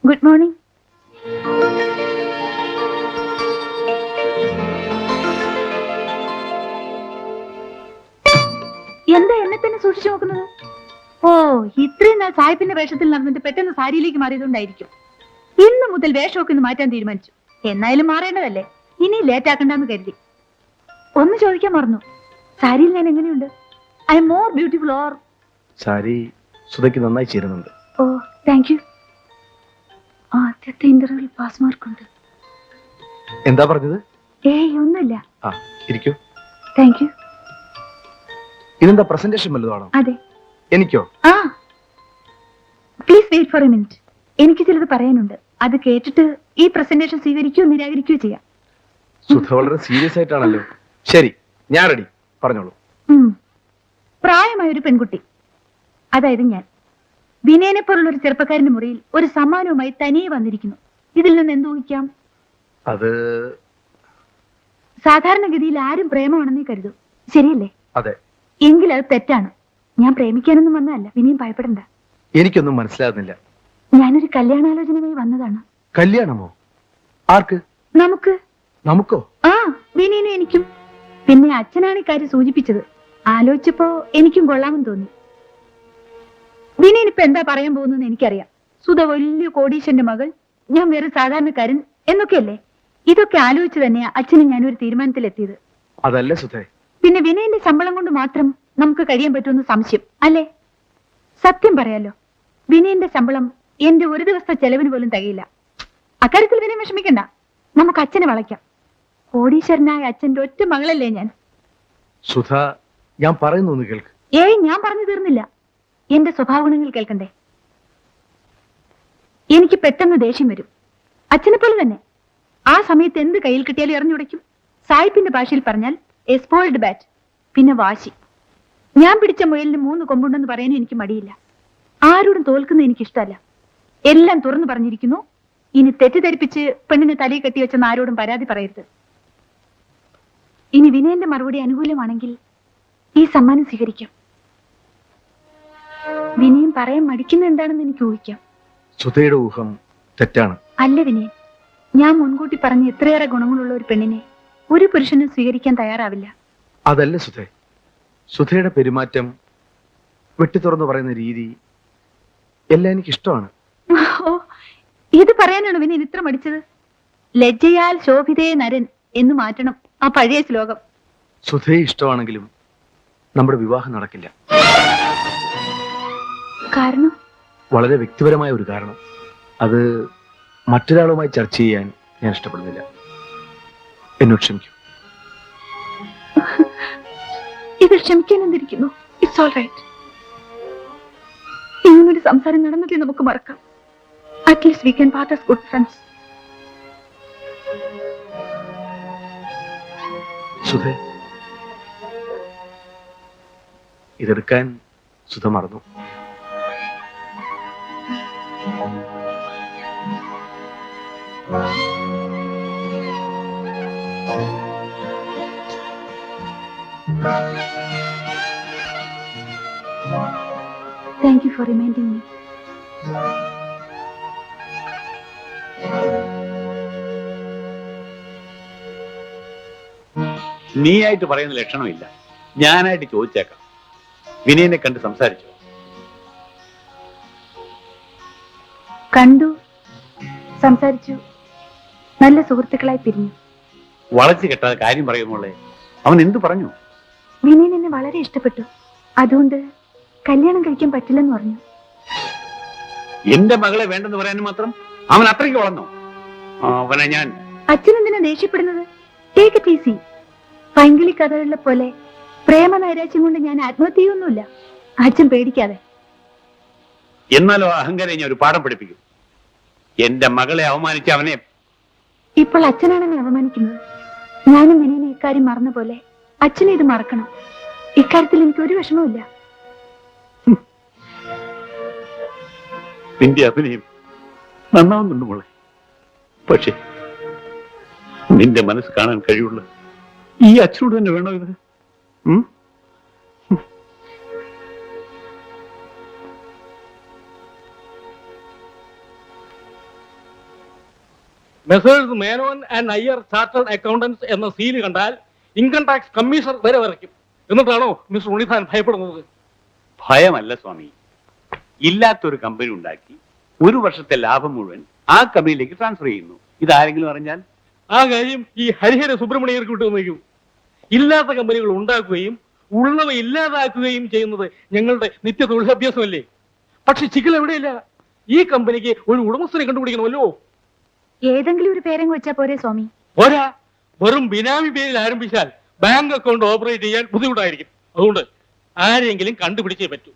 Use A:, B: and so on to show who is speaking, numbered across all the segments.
A: Good morning. എന്താ എന്നെ തന്നെ സൂക്ഷിച്ചു നോക്കുന്നത്? ഓ, ഇത്രയും നാൾ സാഹിബിന്റെ വേഷത്തിൽ നടന്നിട്ട് പെട്ടെന്ന് സാരിയിലേക്ക് മാറിയതുകൊണ്ടായിരിക്കും. ഇന്ന് മുതൽ വേഷമൊക്കെ ഒന്ന് മാറ്റാൻ തീരുമാനിച്ചു. എന്നായാലും മാറേണ്ടതല്ലേ, ഇനി ലേറ്റ് ആക്കണ്ടെന്ന് കരുതി. ഒന്ന് ചോദിക്കാൻ മറന്നു, സാരിയിൽ ഞാൻ എങ്ങനെയുണ്ട്? I am more beautiful or?
B: Sari സുധയ്ക്ക് നന്നായി ചേരുന്നുണ്ട്.
A: ഓ, താങ്ക് യു. ആദ്യത്തെ ഇന്റർവ്യൂവിൽ പാസ് മാർക്കുണ്ട്.
B: എന്താ പറഞ്ഞത്?
A: ഏയ് ഒന്നുമില്ല.
B: ആ, ഇരിക്കൂ.
A: Thank you.
B: ഇതെന്താ പ്രസന്റേഷൻ വല്ലതാണോ?
A: അതെ.
B: എനിക്കോ?
A: ആ, please wait for a minute. എനിക്ക് ചിലത് പറയാനുണ്ട്. അത് കേട്ടിട്ട് ഈ പ്രസന്റേഷൻ സ്വീകരിക്കുകയോ നിരാകരിക്കുകയോ ചെയ്യാം.
B: സുധ വളരെ സീരിയസ് ആയിട്ടാണല്ലോ. ശരി, ഞാൻ റെഡി, പറഞ്ഞോളൂ.
A: പ്രായമായ ഒരു പെൺകുട്ടി, അതായത് ഞാൻ, വിനയനെ പോലുള്ള ഒരു ചെറുപ്പക്കാരന്റെ മുറിയിൽ ഒരു സമ്മാനവുമായി തനിയെ വന്നിരിക്കുന്നു. ഇതിൽ നിന്ന് എന്ത്
B: അത്
A: സാധാരണഗതിയിൽ ആരും പ്രേമമാണെന്നേ കരുതൂ, ശരിയല്ലേ?
B: അതെ.
A: എങ്കിൽ അത് തെറ്റാണ്. ഞാൻ പ്രേമിക്കാനൊന്നും വന്നതല്ല, വിനയം ഭയപ്പെടണ്ട.
B: എനിക്കൊന്നും മനസ്സിലാകുന്നില്ല.
A: ഞാനൊരു കല്യാണാലോചനയുമായി വന്നതാണ്.
B: കല്യാണമോ? ആർക്ക്?
A: നമുക്ക്.
B: നമുക്കോ?
A: ആ, വിനയനും എനിക്കും. പിന്നെ അച്ഛനാണ് ഇക്കാര്യം സൂചിപ്പിച്ചത്. ആലോചിച്ചപ്പോ എനിക്കും കൊള്ളാമെന്ന് തോന്നി. വിനയൻ ഇപ്പൊ എന്താ പറയാൻ പോകുന്നതെന്ന് എനിക്കറിയാം. സുധ വലിയ കോടീശ്വരന്റെ മകൾ, ഞാൻ വേറെ സാധാരണക്കാരൻ എന്നൊക്കെയല്ലേ. ഇതൊക്കെ ആലോചിച്ച് തന്നെയാ അച്ഛനും ഞാനൊരു തീരുമാനത്തിലെത്തിയത്.
B: അതല്ലേ സുധേ?
A: പിന്നെ വിനയന്റെ ശമ്പളം കൊണ്ട് മാത്രം നമുക്ക് കഴിയാൻ പറ്റുമെന്ന് സംശയം അല്ലേ? സത്യം പറയാലോ, വിനയന്റെ ശമ്പളം എന്റെ ഒരു ദിവസത്തെ ചെലവിന് പോലും തികയില്ല. അക്കാര്യത്തിൽ വിനയം വിഷമിക്കണ്ട, നമുക്ക് അച്ഛനെ വളയ്ക്കാം. കോടീശ്വരനായ അച്ഛന്റെ ഒറ്റ മകളല്ലേ ഞാൻ.
B: സുധ, ഞാൻ പറയുന്നു കേൾക്ക്.
A: ഏയ്, ഞാൻ പറഞ്ഞു തീർന്നില്ല. എന്റെ സ്വഭാവ ഗുണങ്ങൾ കേൾക്കണ്ടേ? എനിക്ക് പെട്ടെന്ന് ദേഷ്യം വരും, അച്ഛനെ പോലെ തന്നെ. ആ സമയത്ത് എന്ത് കയ്യിൽ കിട്ടിയാലും എറിഞ്ഞുടയ്ക്കും. സായിപ്പിന്റെ ഭാഷയിൽ പറഞ്ഞാൽ എ സ്പോയിൽഡ് ബാറ്റ്. പിന്നെ വാശി. ഞാൻ പിടിച്ച മുയലിന് 3 കൊമ്പുണ്ടെന്ന് പറയാനും എനിക്ക് മടിയില്ല. ആരോടും തോൽക്കുന്നത് എനിക്കിഷ്ടമല്ല. എല്ലാം തുറന്നു പറഞ്ഞിരിക്കുന്നു. ഇനി തെറ്റിദ്ധരിപ്പിച്ച് പെണ്ണിനെ തലയിൽ കെട്ടിവെച്ചെന്ന് ആരോടും പരാതി പറയരുത്. ഇനി വിനയന്റെ മറുപടി അനുകൂലമാണെങ്കിൽ ഈ സമ്മാനം സ്വീകരിക്കാം. വിനയം പറയാൻ മടിക്കുന്ന എന്താണെന്ന് എനിക്ക് ഊഹിക്കാം.
B: സുധയുടെ ഊഹം തെറ്റാണ്.
A: അല്ല വിനയൻ, ഞാൻ മുൻകൂട്ടി പറഞ്ഞ ഇത്രയേറെ ഗുണങ്ങളുള്ള ഒരു പെണ്ണിനെ ഒരു പുരുഷനും സ്വീകരിക്കാൻ തയ്യാറാവില്ല.
B: അതല്ല സുധേ, സുധയുടെ പെരുമാറ്റം, വെട്ടിത്തുറന്ന് പറയുന്ന രീതി എല്ലാം എനിക്ക് ഇഷ്ടമാണ്.
A: ഓ, ഇത് പറയാനാണ് വിനയൻ ഇത്ര മടിച്ചത്? ലജ്ജയാൽ ശോഭിതേ നരൻ എന്ന് മാറ്റണം ആ പഴയ ശ്ലോകം.
B: സുധയെ ഇഷ്ടമാണെങ്കിലും നമ്മുടെ വിവാഹം നടക്കില്ല.
A: കാരണം?
B: വളരെ വ്യക്തിപരമായ ഒരു കാരണം. അത് മറ്റൊരാളുമായി ചർച്ച ചെയ്യാൻ ഞാൻ ഇഷ്ടപ്പെടുന്നില്ല. എന്നോട് ക്ഷമിക്കൂ.
A: ഇത് ക്ഷമിക്കാൻ എന്തിരിക്കുന്നു? It's all right. ഇങ്ങനൊരു സംസാരം നടന്നിട്ട് നമുക്ക് മറക്കാം. At least we can part as good friends.
B: സുധേ, ഇതെടുക്കാൻ സുധ മറന്നു.
A: Thank you for reminding me.
C: നീയായിട്ട് പറയുന്ന ലക്ഷണമില്ല. ഞാനായിട്ട് ചോദിച്ചേക്കാം. വിനയനെ കണ്ട് സംസാരിച്ചോ?
A: കണ്ടു, സംസാരിച്ചു, നല്ല സുഹൃത്തുക്കളായി പിരിഞ്ഞു.
C: വളച്ചു കെട്ടാതെ കാര്യം പറയുമ്പോളേ അവൻ എന്തു പറഞ്ഞു?
A: വിനയൻ എന്നെ വളരെ ഇഷ്ടപ്പെട്ടു. അതുകൊണ്ട് കല്യാണം കഴിക്കാൻ പറ്റില്ലെന്ന് പറഞ്ഞു.
C: എന്റെ മകളെ വേണ്ടെന്ന് പറയാനും മാത്രം അവൻ അത്രയ്ക്ക് വളർന്നോ? അവനെ ഞാൻ...
A: അച്ഛൻ എന്തിനാ ദേഷ്യപ്പെടുന്നത്? Take it easy. പൈങ്കിളി കഥകളിലെ പോലെ പ്രേമ നൈരാശ്യം കൊണ്ട് ഞാൻ ആത്മഹത്യ ചെയ്യൊന്നുമില്ല. അച്ഛൻ പേടിക്കാതെ.
C: എന്നാലോ അഹങ്കാരം ഞാൻ ഒരു പാഠം പഠിപ്പിക്കും. എന്റെ മകളെ അവമാനിച്ച അവനെ...
A: ഇപ്പോൾ അച്ഛനാണ് എന്നെ അവമാനിക്കുന്നത്. ഞാനും വിനയനെ ഇക്കാര്യം മറന്ന പോലെ അച്ഛനെ ഇത് മറക്കണം. ഇക്കാര്യത്തിൽ എനിക്ക് ഒരു വിഷമവുമില്ല.
C: നിന്റെ അഭിനയം നന്നാവുന്നുണ്ട് മോളെ. പക്ഷേ നിന്റെ മനസ്സ് കാണാൻ കഴിവുള്ള ഈ അച്ഛനോട് തന്നെ വേണോ ഇത്?
D: Messrs Menon and Iyer chartered accountants എന്ന സീല് കണ്ടാൽ ഇൻകം ടാക്സ് കമ്മീഷണർ വരെ വരയ്ക്കും. എന്നിട്ടാണോ മിസ്റ്റർ ഉണ്ണിത്താൻ ഭയപ്പെടുന്നത്?
C: ഭയമല്ല സ്വാമി, ഇല്ലാത്തൊരു കമ്പനി ഉണ്ടാക്കി 1 വർഷത്തെ ലാഭം മുഴുവൻ ആ കമ്പനിയിലേക്ക് ട്രാൻസ്ഫർ ചെയ്യുന്നു. ഇതാരെങ്കിലും അറിഞ്ഞാൽ?
D: ആ കാര്യം ഈ ഹരിഹര സുബ്രഹ്മണ്യർക്ക് വിട്ടുവന്നേക്കൂ. ഇല്ലാത്ത കമ്പനികൾ ഉണ്ടാക്കുകയും ഉള്ളവ ഇല്ലാതാക്കുകയും ചെയ്യുന്നത് ഞങ്ങളുടെ നിത്യ തൊഴിലഭ്യാസമല്ലേ? പക്ഷെ ചിക്കൽ എവിടെയില്ല. ഈ കമ്പനിക്ക് ഒരു ഉടമസ്ഥനെ കണ്ടുപിടിക്കണമല്ലോ.
A: ഏതെങ്കിലും ഒരു പേരങ്ങ് വെച്ചാ പോരെ സ്വാമി?
D: പോരാ, വെറും ബിനാമി പേരിൽ ആരംഭിച്ചാൽ ബാങ്ക് അക്കൗണ്ട് ഓപ്പറേറ്റ് ചെയ്യാൻ ബുദ്ധിമുട്ടായിരിക്കും. അതുകൊണ്ട് ആരെങ്കിലും കണ്ടുപിടിച്ചേ പറ്റൂ.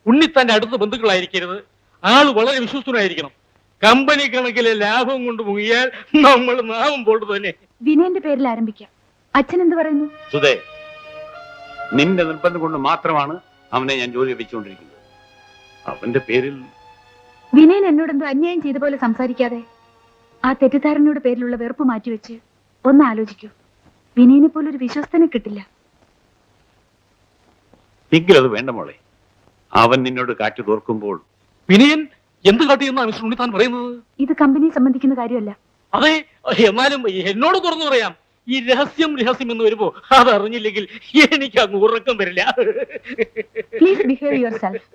D: ഉണ്ണിത്താന്റെ അടുത്ത ബന്ധുക്കളായിരിക്കരുത്. ആള് വളരെ വിശ്വസ്തനായിരിക്കണം. കമ്പനി കണക്കിലെ ലാഭം കൊണ്ട് മുങ്ങിയാൽ നമ്മൾ നാമം പോട്ട് തന്നെ.
A: വിനയന്റെ പേരിൽ ആരംഭിക്കാം. അച്ഛൻ എന്ത് പറയുന്നു?
C: സുധേ, നിന്റെ നിർബന്ധം കൊണ്ട് മാത്രമാണ് അവനെ ഞാൻ ജോലി ലഭിച്ചുകൊണ്ടിരിക്കുന്നത്. അവന്റെ പേരിൽ
A: വിനയൻ എന്നോടെന്തോ അന്യായം ചെയ്ത പോലെ സംസാരിക്കാതെ ആ തെറ്റിദ്ധാരണയുടെ പേരിലുള്ള വെറുപ്പ് മാറ്റിവെച്ച് ഒന്ന് ആലോചിക്കൂ. വിനയനെ പോലൊരു വിശ്വസ്തനെ കിട്ടില്ല.
C: എങ്കിലത് വേണ്ട മോളെ. അവൻ നിന്നോട് കാറ്റ് തോർക്കുമ്പോൾ
D: വിനയൻ എന്ത് കാട്ടിയെന്നാണ് മിസ്റ്റർ ഉണ്ണിത്താൻ പറയുന്നത്?
A: ഇത് കമ്പനിയെ സംബന്ധിക്കുന്ന കാര്യമല്ല.
D: അതെ, എന്നാലും എന്നോട് തുറന്നു പറയാം. ഈ രഹസ്യം എന്ന് വരുമ്പോ അതറിഞ്ഞില്ലെങ്കിൽ എനിക്ക് അങ്ങ് ഉറക്കം വരില്ല.
A: Please behave your self.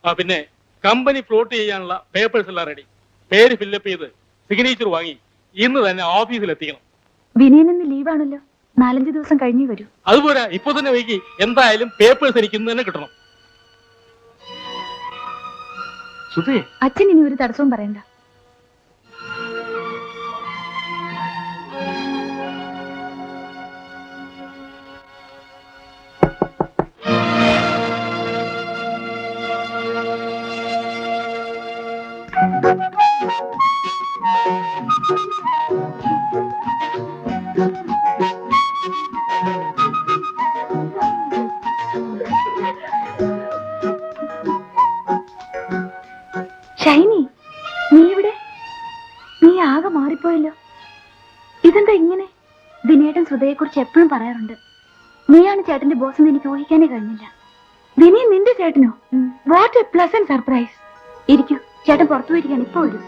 D: ആ പിന്നെ കമ്പനി ഫ്ലോട്ട് ചെയ്യാനുള്ള പേപ്പേഴ്സ് എല്ലാം റെഡി. പേര് ഫില്ലപ്പ് ചെയ്ത് സിഗ്നേച്ചർ വാങ്ങി ഇന്ന് തന്നെ ഓഫീസിൽ എത്തിക്കണം.
A: വിനയൻ ഇന്ന് ലീവാണല്ലോ. 4-5 ദിവസം കഴിഞ്ഞേ വരൂ.
D: അതുപോലെ ഇപ്പൊ തന്നെ വൈകി എന്തായാലും പേപ്പേഴ്സ് എനിക്ക് ഇന്ന് തന്നെ കിട്ടണം.
C: സുധേ,
A: അച്ഛൻ ഇനി ഒരു തടസ്സവും പറയണ്ട. ഷൈനി, നീ ഇവിടെ? നീ ആകെ മാറിപ്പോയല്ലോ. ഇതെന്താ ഇങ്ങനെ? വിനയേട്ടൻ സുധയെ കുറിച്ച് എപ്പോഴും പറയാറുണ്ട്. നീയാണ് ചേട്ടന്റെ ബോസ് എന്ന് എനിക്ക് ഊഹിക്കാനേ കഴിഞ്ഞില്ല. വിനയൻ നിന്റെ ചേട്ടനോ? What a pleasant surprise. ഇരിക്കൂ, ചേട്ടൻ പുറത്തു പോയിരിക്കാൻ ഇപ്പൊ വരും.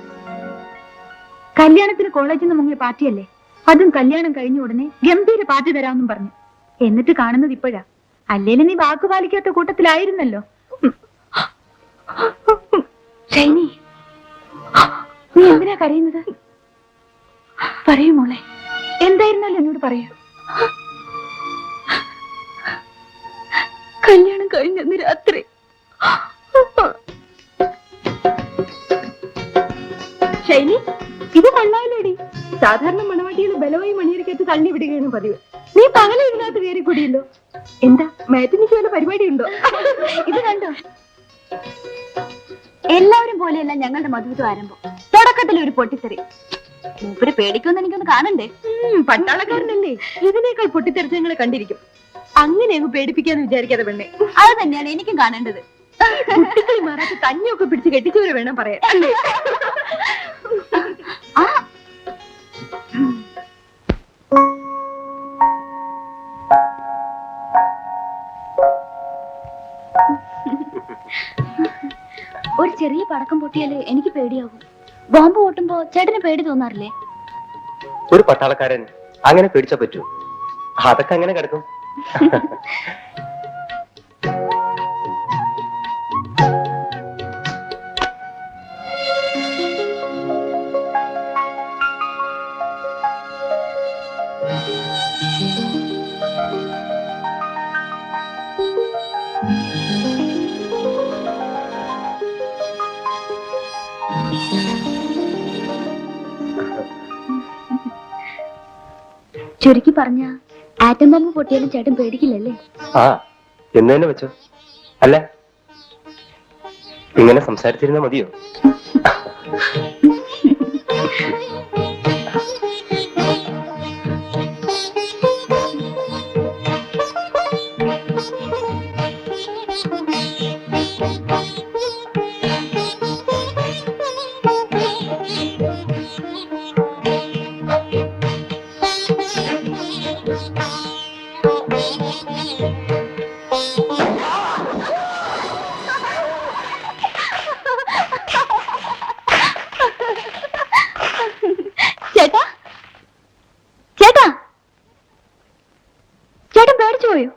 A: കല്യാണത്തിന് കോളേജിൽ നിന്ന് മുങ്ങിയ പാർട്ടിയല്ലേ? അതും കല്യാണം കഴിഞ്ഞ ഉടനെ ഗംഭീര പാർട്ടി തരാമെന്നും പറഞ്ഞു. എന്നിട്ട് കാണുന്നത് ഇപ്പോഴാ. അല്ലേലും നീ വാക്ക് പാലിക്കാത്ത കൂട്ടത്തിലായിരുന്നല്ലോ. ഷൈനി, നീ എന്തിനാ കരയുന്നത്? പറയൂ മോളെ, എന്തായിരുന്നല്ലോ എന്നോട് പറയൂ. കല്യാണം കഴിഞ്ഞന്ന് രാത്രി ഷൈനി, ഇത് കൊള്ളാമല്ലോടി. സാധാരണ മണവാട്ടികൾ ബലമായി മണിയരക്കത്ത് തള്ളി വിടുകയാണ് പതിവ്. നീ പകലെ ഇതിനകത്ത് കയറി കൂടിയല്ലോ. എന്താ മാറ്റിനിക്ക് വല്ല പരിപാടി ഉണ്ടോ? ഇത് കണ്ടോ? എല്ലാവരും പോലെയല്ല ഞങ്ങളുടെ മധുവിധം ആരംഭം. തുടക്കത്തിൽ ഒരു പൊട്ടിത്തെറി. മൂപ്പര് പേടിക്കുമെന്ന് എനിക്കൊന്ന് കാണണ്ടേ? പട്ടാളക്കാരനല്ലേ, ഇതിനേക്കാൾ പൊട്ടിത്തെറിച്ച് ഞങ്ങളെ കണ്ടിരിക്കും. അങ്ങനെ അങ്ങ് പേടിപ്പിക്കാന്ന് വിചാരിക്കാതെ പെണ്ണെ. അത് തന്നെയാണ് എനിക്കും കാണേണ്ടത്. കുട്ടികളി മാറാത്ത തന്നെയൊക്കെ പിടിച്ച് കെട്ടിച്ചവരെ വേണം പറയാൻ. ഒരു ചെറിയ പടക്കം പൊട്ടിയാല് എനിക്ക് പേടിയാകും. ബോംബ് പൊട്ടുമ്പോ ചേട്ടന് പേടി തോന്നാറില്ലേ?
E: ഒരു പട്ടാളക്കാരൻ അങ്ങനെ പേടിച്ചാ പറ്റൂ? അതൊക്കെ അങ്ങനെ കിടക്കും.
A: ചുരുക്കി പറഞ്ഞ ആറ്റം ബോംബ് പൊട്ടിയാലും ചേട്ടൻ പേടിക്കില്ലല്ലേ?
E: ആ, എന്ന് തന്നെ വെച്ചോ. അല്ല, ഇങ്ങനെ സംസാരിച്ചിരുന്നാ മതിയോ?
A: മറന്നുപോയോ?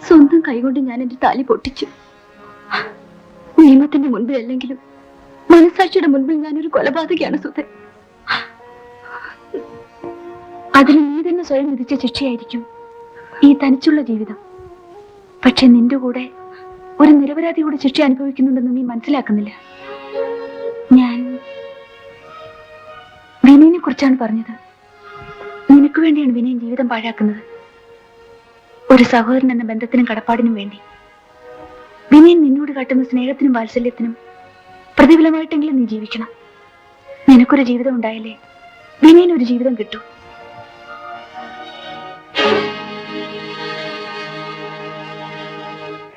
A: സ്വന്തം കൈകൊണ്ട് ഞാൻ എന്റെ താലി പൊട്ടിച്ചു. നിയമത്തിന്റെ മുൻപിൽ അല്ലെങ്കിലും മനസാക്ഷിയുടെ മുൻപിൽ ഞാനൊരു കൊലപാതകയാണ് സുധൻ. അതിന് നീ തന്നെ സ്വയം വിധിച്ച ശിക്ഷയായിരിക്കും ഈ തനിച്ചുള്ള ജീവിതം. പക്ഷെ നിന്റെ കൂടെ ഒരു നിരപരാധിയുടെ ശിക്ഷ അനുഭവിക്കുന്നുണ്ടെന്ന് നീ മനസ്സിലാക്കുന്നില്ല. ഞാൻ വിനയനെ കുറിച്ചാണ് പറഞ്ഞത്. നിനക്ക് വേണ്ടിയാണ് വിനയൻ ജീവിതം പാഴാക്കുന്നത്. ഒരു സഹോദരൻ എന്ന ബന്ധത്തിനും കടപ്പാടിനും വേണ്ടി വിനയൻ നിന്നോട് കാട്ടുന്ന സ്നേഹത്തിനും വാത്സല്യത്തിനും പ്രതിഫലമായിട്ടെങ്കിലും നീ ജീവിക്കണം. നിനക്കൊരു ജീവിതം ഉണ്ടായാലേ വിനയനൊരു ജീവിതം കിട്ടൂ.